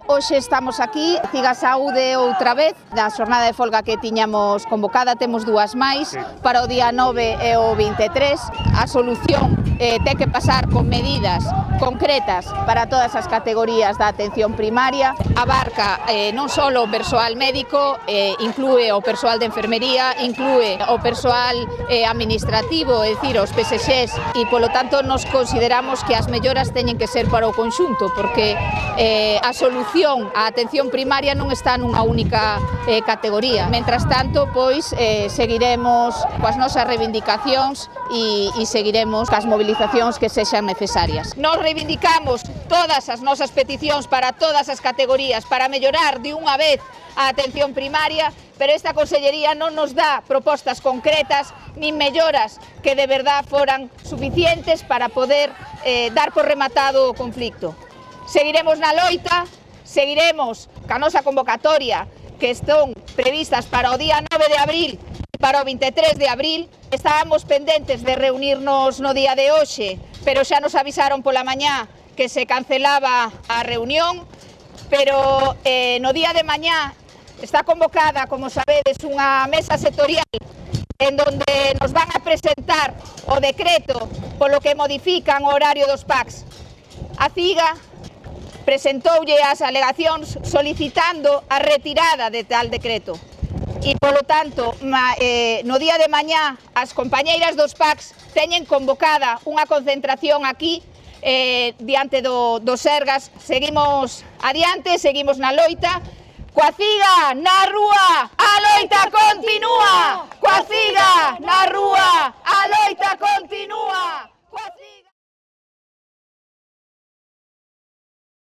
Hoxe estamos aquí, Ciga Saúde outra vez, da xornada de folga que tiñamos convocada, temos dúas máis, para o día 9 e o 23. A solución ten que pasar con medidas concretas para todas as categorías da atención primaria. Abarca non só o persoal médico, inclúe o persoal de enfermería, inclúe o persoal administrativo, é dicir, os PSXs, e polo tanto nos consideramos que as melloras teñen que ser para o conxunto, porque a solución a atención primaria non está nunha única categoría. Mentras tanto, pois, seguiremos coas nosas reivindicacións e seguiremos cas movilizacións que sexan necesarias. Nos reivindicamos todas as nosas peticións para todas as categorías para mellorar de unha vez a atención primaria, pero esta Consellería non nos dá propostas concretas nin melloras que de verdad foran suficientes para poder dar por rematado o conflicto. Seguiremos na loita, seguiremos ca nosa convocatoria que están previstas para o día 9 de abril e para o 23 de abril. Estábamos pendentes de reunirnos no día de hoxe, pero xa nos avisaron pola mañá que se cancelaba a reunión, pero no día de mañá está convocada, como sabedes, unha mesa sectorial en donde nos van a presentar o decreto polo que modifican o horario dos PACs. A CIGA presentoulle as alegacións solicitando a retirada de tal decreto. E, polo tanto, no día de mañá, as compañeiras dos PACs teñen convocada unha concentración aquí, diante do Sergas. Seguimos adiante, seguimos na loita. Coa CIGA na rúa, a loita continúa! Coa CIGA na rúa, a loita continúa!